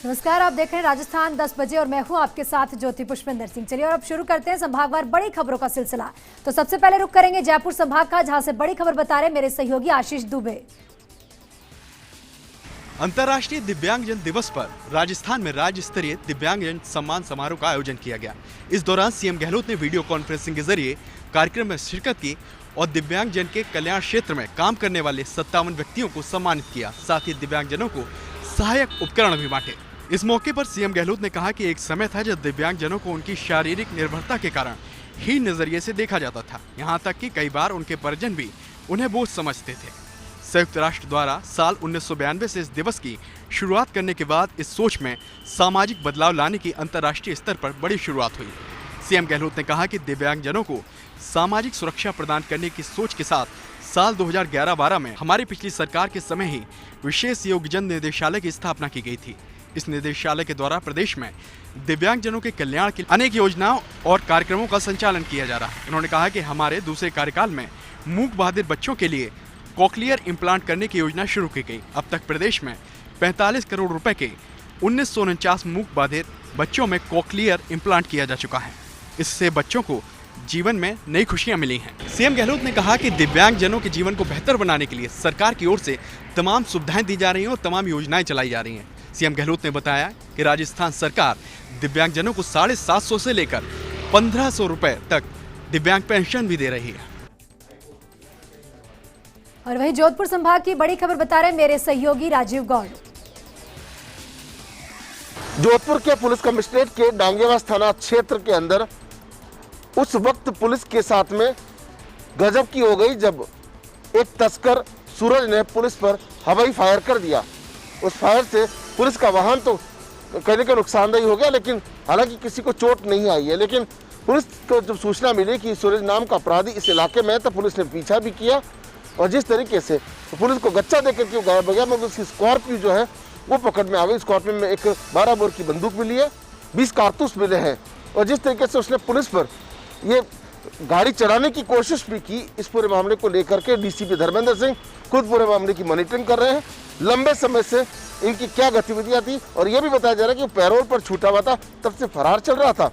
नमस्कार, आप देख रहे हैं राजस्थान 10 बजे और मैं हूं आपके साथ ज्योति पुष्पेंद्र सिंह। चलिए और अब शुरू करते हैं संभागवार बड़ी खबरों का सिलसिला। तो सबसे पहले रुक करेंगे जयपुर संभाग का, जहां से बड़ी खबर बता रहे मेरे सहयोगी आशीष दुबे। अंतर्राष्ट्रीय दिव्यांगजन दिवस पर राजस्थान में राज्य स्तरीय दिव्यांगजन सम्मान समारोह का आयोजन किया गया। इस दौरान सीएम गहलोत ने वीडियो कॉन्फ्रेंसिंग के जरिए कार्यक्रम में शिरकत की और दिव्यांगजन के कल्याण क्षेत्र में काम करने वाले 57 व्यक्तियों को सम्मानित किया। साथ ही दिव्यांगजनों को सहायक उपकरण भी बांटे। इस मौके पर सीएम गहलोत ने कहा कि एक समय था जब दिव्यांगजनों को उनकी शारीरिक निर्भरता के कारण हीन नजरिए से देखा जाता था। यहाँ तक कि कई बार उनके परिजन भी उन्हें बोझ समझते थे। संयुक्त राष्ट्र द्वारा साल 1992 से इस दिवस की शुरुआत करने के बाद इस सोच में सामाजिक बदलाव लाने की अंतर्राष्ट्रीय स्तर पर बड़ी शुरुआत हुई। सीएम गहलोत ने कहा कि दिव्यांगजनों को सामाजिक सुरक्षा प्रदान करने की सोच के साथ साल 2011-12 में हमारी पिछली सरकार के समय ही विशेष योगजन निदेशालय की स्थापना की गई थी। इस निदेशालय के द्वारा प्रदेश में दिव्यांगजनों के कल्याण के अनेक योजनाओं और कार्यक्रमों का संचालन किया जा रहा है। उन्होंने कहा कि हमारे दूसरे कार्यकाल में मूक बधिर बच्चों के लिए कॉकलियर इम्प्लांट करने की योजना शुरू की गई। अब तक प्रदेश में 45 करोड़ रुपए के 1949 मूक बधिर बच्चों में कॉकलियर इम्प्लांट किया जा चुका है। इससे बच्चों को जीवन में नई खुशियां मिली हैं। सीएम गहलोत ने कहा कि दिव्यांगजनों के जीवन को बेहतर बनाने के लिए सरकार की ओर से तमाम सुविधाएं दी जा रही हैं और तमाम योजनाएं चलाई जा रही हैं। सीएम गहलोत ने बताया कि राजस्थान सरकार दिव्यांगजनों को 750 से लेकर 1500 रुपए तक दिव्यांग पेंशन भी दे रही है। और वहीं जोधपुर संभाग की बड़ी खबर बता रहे मेरे सहयोगी राजीव गौड़। जोधपुर के पुलिस कमिश्नरेट के डांगेवास थाना क्षेत्र के अंदर उस वक्त पुलिस के साथ में गजब की हो गई जब एक तस्कर सूरज ने पुलिस पर हवाई फायर कर दिया। उस फायर से पुलिस का वाहन तो कहने का नुकसानदेही हो गया, लेकिन हालांकि किसी को चोट नहीं आई है। लेकिन पुलिस को जब सूचना मिली कि सूरज नाम का अपराधी इस इलाके में है तो पुलिस ने पीछा भी किया और जिस तरीके से पुलिस को गच्चा देकर के गायब हो गया, मगर उसकी स्कॉर्पियो जो है वो पकड़ में आ गई। स्कॉर्पियो में एक 12 बोर की बंदूक मिली है, 20 कारतूस मिले हैं और जिस तरीके से उसने पुलिस पर ये गाड़ी चढ़ाने की कोशिश भी की। इस पूरे मामले को लेकर के डीसीपी धर्मेंद्र सिंह खुद पूरे मामले की मॉनिटरिंग कर रहे हैं। लंबे समय से इनकी क्या गतिविधियां थी और यह भी बताया जा रहा है कि पैरोल पर छूटा हुआ था, तब से फरार चल रहा था।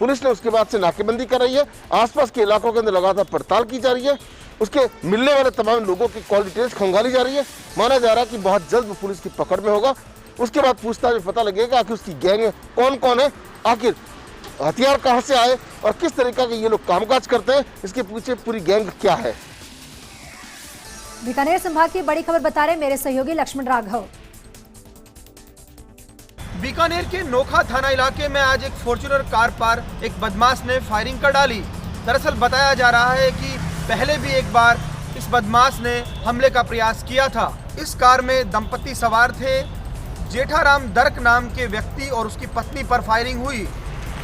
पुलिस ने उसके बाद से नाकेबंदी कर रही है, आसपास के इलाकों के अंदर लगातार पड़ताल की जा रही है। उसके मिलने वाले तमाम लोगों की कॉल डिटेल्स खंगाली जा रही है। माना जा रहा है कि बहुत जल्द वो पुलिस की पकड़ में होगा। उसके बाद पूछताछ में पता लगेगा कि उसकी गैंग में कौन कौन है, आखिर हथियार कहां से आए और किस तरीके के ये लोग कामकाज करते हैं, इसके पीछे पूरी गैंग क्या है। बीकानेर संभाग की बड़ी खबर बता रहे मेरे सहयोगी लक्ष्मण राघव। बीकानेर के नोखा थाना इलाके में आज एक फॉर्च्यूनर कार पर एक बदमाश ने फायरिंग कर डाली। दरअसल बताया जा रहा है कि पहले भी एक बार इस बदमाश ने हमले का प्रयास किया था। इस कार में दंपति सवार थे। जेठाराम दर्क नाम के व्यक्ति और उसकी पत्नी पर फायरिंग हुई।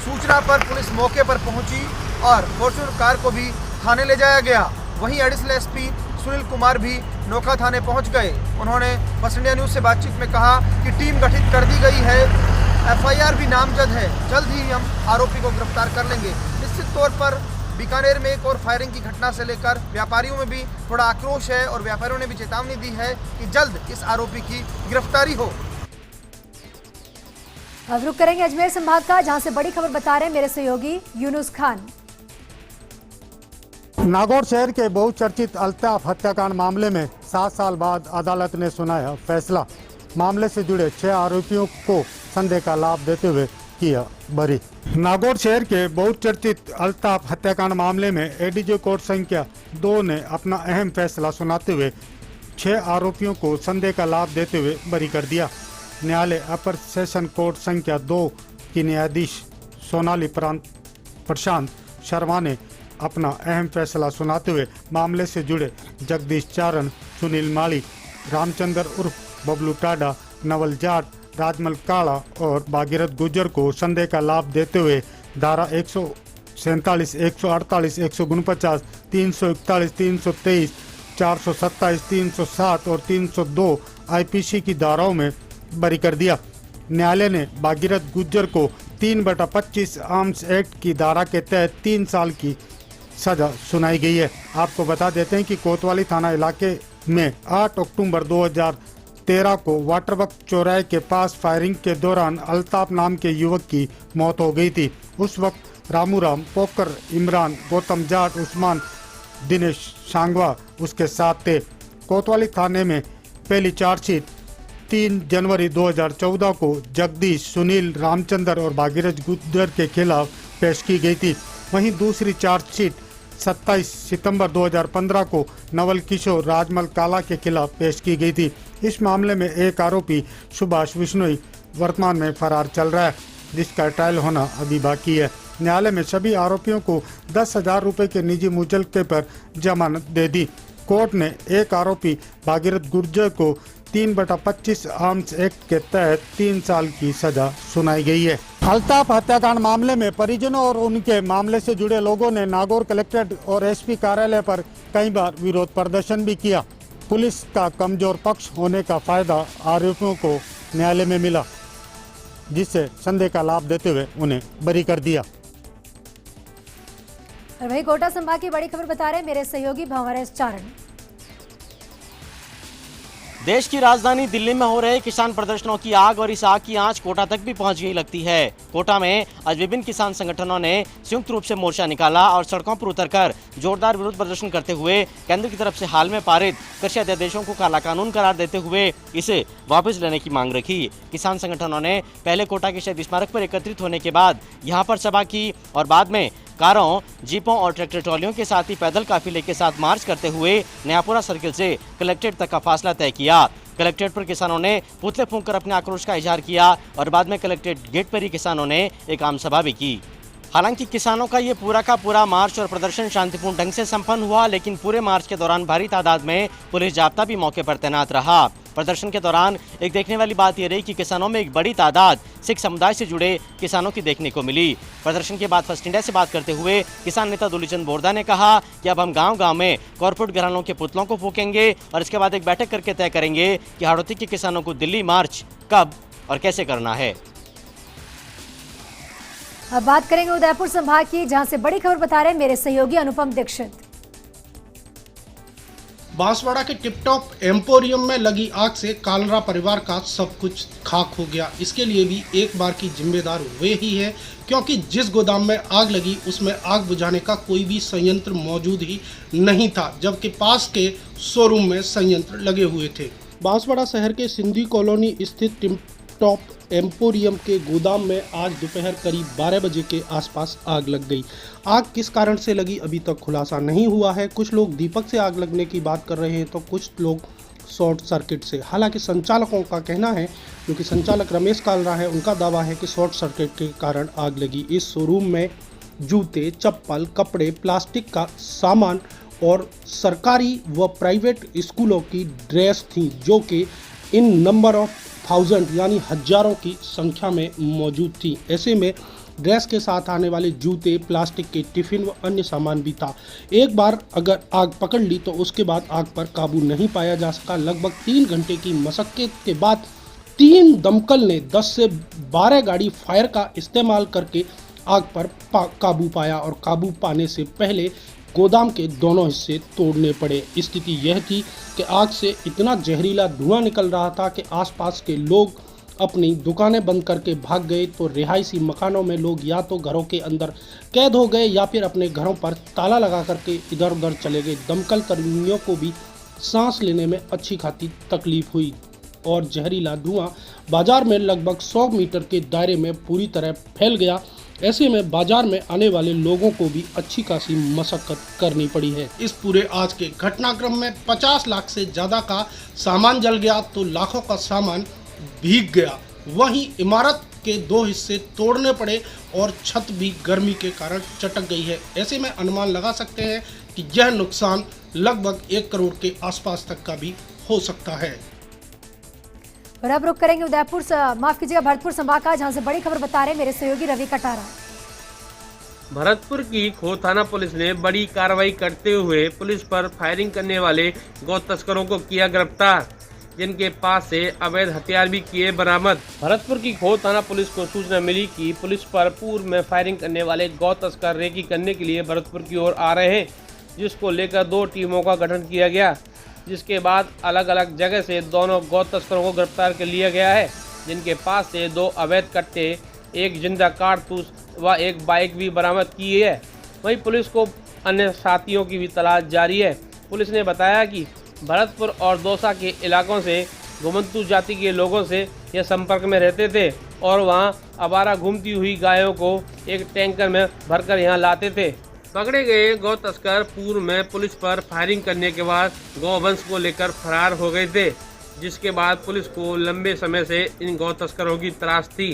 सूचना पर पुलिस मौके पर पहुंची और फॉर्च्यूनर कार को भी थाने ले जाया गया। वहीं एडिशनल एसपी सुनील कुमार भी नोखा थाने पहुंच गए। उन्होंने फर्स्ट इंडिया न्यूज से बातचीत में कहा कि टीम गठित कर दी गई है, एफआईआर भी नामजद है, जल्द ही हम आरोपी को गिरफ्तार कर लेंगे। निश्चित तौर पर बीकानेर में एक और फायरिंग की घटना से लेकर व्यापारियों में भी थोड़ा आक्रोश है और व्यापारियों ने भी चेतावनी दी है कि जल्द इस आरोपी की गिरफ्तारी हो। अब रुक करेंगे अजमेर संभाग का, जहां से बड़ी खबर बता रहे मेरे सहयोगी यूनुस खान। नागौर शहर के बहुचर्चित अल्ताफ हत्याकांड मामले में 7 साल बाद अदालत ने सुनाया फैसला। मामले से जुड़े 6 आरोपियों को संदेह का लाभ देते हुए किया बरी। नागौर शहर के बहुचर्चित अल्ताफ हत्याकांड मामले में एडीजे कोर्ट संख्या 2 ने अपना अहम फैसला सुनाते हुए 6 आरोपियों को संदेह का लाभ देते हुए बरी कर दिया। न्यायालय अपर सेशन कोर्ट संख्या 2 की न्यायाधीश सोनाली प्रशांत शर्मा ने अपना अहम फैसला सुनाते हुए मामले से जुड़े जगदीश चारण, सुनील माली, रामचंद्र उर्फ बबलू टाडा, नवल जाट, राजमल काला और भागीरथ गुज्जर को संदेह का लाभ देते हुए धारा 147, 148, 149, 341, 323, 427, 307 और 302 आईपीसी की धाराओं में बरी कर दिया। न्यायालय ने भागीरथ गुज्जर को 3/25 आर्म्स एक्ट की धारा के तहत 3 साल की सजा सुनाई गई है। आपको बता देते हैं कि कोतवाली थाना इलाके में 8 अक्टूबर 13 को वाटरवर्क चौराहे के पास फायरिंग के दौरान अल्ताफ नाम के युवक की मौत हो गई थी। उस वक्त रामूराम, पोकर, इमरान, गौतम जाट, उस्मान, दिनेश शांगवा उसके साथ थे। कोतवाली थाने में पहली चार्जशीट 3 जनवरी 2014 को जगदीश, सुनील, रामचंद्र और भागीरथ गुर्जर के खिलाफ पेश की गई थी। वहीं दूसरी चार्जशीट 27 सितंबर 2015 को नवल किशोर, राजमल काला के खिलाफ पेश की गई थी। इस मामले में एक आरोपी सुभाष बिश्नोई वर्तमान में फरार चल रहा है, जिसका ट्रायल होना अभी बाकी है। न्यायालय में सभी आरोपियों को 10,000 रुपए के निजी मुचलके पर जमानत दे दी। कोर्ट ने एक आरोपी भागीरथ गुर्जर को 3/25 आर्म्स एक्ट के तहत 3 साल की सजा सुनाई गई है। अल्ताफ हत्याकांड मामले में परिजनों और उनके मामले से जुड़े लोगों ने नागौर कलेक्ट्रेट और एसपी कार्यालय पर कई बार विरोध प्रदर्शन भी किया। पुलिस का कमजोर पक्ष होने का फायदा आरोपियों को न्यायालय में मिला, जिससे संदेह का लाभ देते हुए उन्हें बरी कर दिया। और वही कोटा संभाग की बड़ी खबर बता रहे हैं मेरे सहयोगी भंवर चारण। देश की राजधानी दिल्ली में हो रहे किसान प्रदर्शनों की आग और इस आग की आंच कोटा तक भी पहुंच गई लगती है। कोटा में आज विभिन्न किसान संगठनों ने संयुक्त रूप से मोर्चा निकाला और सड़कों पर उतरकर जोरदार विरोध प्रदर्शन करते हुए केंद्र की तरफ से हाल में पारित कृषि अध्यादेशों को काला कानून करार देते हुए इसे वापस लेने की मांग रखी। किसान संगठनों ने पहले कोटा के शहीद स्मारक पर एकत्रित होने के बाद यहाँ पर सभा की और बाद में कारों, जीपों और ट्रैक्टर ट्रॉलियों के साथ ही पैदल काफिले के साथ मार्च करते हुए नयापुरा सर्किल से कलेक्ट्रेट तक का फासला तय किया। कलेक्ट्रेट पर किसानों ने पुतले फूंककर अपने आक्रोश का इजहार किया और बाद में कलेक्ट्रेट गेट पर ही किसानों ने एक आम सभा भी की। हालांकि किसानों का ये पूरा का पूरा मार्च और प्रदर्शन शांतिपूर्ण ढंग से संपन्न हुआ, लेकिन पूरे मार्च के दौरान भारी तादाद में पुलिस जाब्ता भी मौके पर तैनात रहा। प्रदर्शन के दौरान एक देखने वाली बात यह रही कि किसानों में एक बड़ी तादाद सिख समुदाय से जुड़े किसानों की देखने को मिली। प्रदर्शन के बाद फर्स्ट इंडिया से बात करते हुए किसान नेता दुलीचंद बोरदा ने कहा कि अब हम गांव-गांव में कॉर्पोरेट घरानों के पुतलों को फूकेंगे और इसके बाद एक बैठक करके तय करेंगे कि हाड़ौती के किसानों को दिल्ली मार्च कब और कैसे करना है। अब बात करेंगे उदयपुर संभाग की, जहां से बड़ी खबर बता रहे हैं मेरे सहयोगी अनुपम दीक्षित। बांसवाड़ा के टिपटॉप एम्पोरियम में लगी आग से कालरा परिवार का सब कुछ खाक हो गया। इसके लिए भी एक बार की जिम्मेदार वे ही है, क्योंकि जिस गोदाम में आग लगी उसमें आग बुझाने का कोई भी संयंत्र मौजूद ही नहीं था, जबकि पास के शोरूम में संयंत्र लगे हुए थे। बांसवाड़ा शहर के सिंधी कॉलोनी स्थित टिपटॉप एम्पोरियम के गोदाम में आज दोपहर करीब 12 बजे के आसपास आग लग गई। आग किस कारण से लगी अभी तक खुलासा नहीं हुआ है। कुछ लोग दीपक से आग लगने की बात कर रहे हैं तो कुछ लोग शॉर्ट सर्किट से। हालांकि संचालकों का कहना है, क्योंकि संचालक रमेश कालरा है, उनका दावा है कि शॉर्ट सर्किट के कारण आग लगी। इस शोरूम में जूते, चप्पल, कपड़े, प्लास्टिक का सामान और सरकारी व प्राइवेट स्कूलों की ड्रेस थी, जो कि इन नंबर ऑफ 1000 यानी हजारों की संख्या में मौजूद थी। ऐसे में ड्रेस के साथ आने वाले जूते, प्लास्टिक के टिफिन व अन्य सामान भी था। एक बार अगर आग पकड़ ली तो उसके बाद आग पर काबू नहीं पाया जा सका। लगभग 3 घंटे की मशक्कत के बाद 3 दमकल ने 10 से 12 गाड़ी फायर का इस्तेमाल करके आग पर काबू पाया और काबू पाने से पहले गोदाम के दोनों हिस्से तोड़ने पड़े। स्थिति यह थी कि आग से इतना जहरीला धुआं निकल रहा था कि आसपास के लोग अपनी दुकानें बंद करके भाग गए, तो रिहायशी मकानों में लोग या तो घरों के अंदर कैद हो गए या फिर अपने घरों पर ताला लगा करके इधर उधर चले गए। दमकल कर्मियों को भी सांस लेने में अच्छी खासी तकलीफ हुई और जहरीला धुआं बाजार में लगभग 100 मीटर के दायरे में पूरी तरह फैल गया। ऐसे में बाजार में आने वाले लोगों को भी अच्छी खासी मशक्कत करनी पड़ी है। इस पूरे आज के घटनाक्रम में 50 लाख से ज़्यादा का सामान जल गया तो लाखों का सामान भीग गया। वहीं इमारत के 2 हिस्से तोड़ने पड़े और छत भी गर्मी के कारण चटक गई है। ऐसे में अनुमान लगा सकते हैं कि यह नुकसान लगभग 1 करोड़ के आसपास तक का भी हो सकता है। और अब रुक करेंगे उदयपुर, माफ कीजिएगा भरतपुर संभाग का, जहां से बड़ी खबर बता रहे हैं मेरे सहयोगी रवि कटारा। भरतपुर की खो थाना पुलिस ने बड़ी कार्रवाई करते हुए पुलिस पर फायरिंग करने वाले गौ तस्करों को किया गिरफ्तार, जिनके पास से अवैध हथियार भी किए बरामद। भरतपुर की खो थाना पुलिस को सूचना मिली कि पुलिस पर पूर्व में फायरिंग करने वाले गौ तस्कर रेकी करने के लिए भरतपुर की ओर आ रहे हैं, जिसको लेकर 2 टीमों का गठन किया गया। जिसके बाद अलग अलग जगह से दोनों गौ तस्करों को गिरफ्तार कर लिया गया है, जिनके पास से 2 अवैध कट्टे, 1 जिंदा कारतूस व 1 बाइक भी बरामद की है। वहीं पुलिस को अन्य साथियों की भी तलाश जारी है। पुलिस ने बताया कि भरतपुर और दौसा के इलाकों से घुमंतू जाति के लोगों से यह संपर्क में रहते थे और वहां आवारा घूमती हुई गायों को एक टैंकर में भरकर यहां लाते थे। पकड़े गए गौ तस्कर पूर्व में पुलिस पर फायरिंग करने के बाद गौवंश को लेकर फरार हो गए थे, जिसके बाद पुलिस को लंबे समय से इन गौ तस्करों की तलाश थी।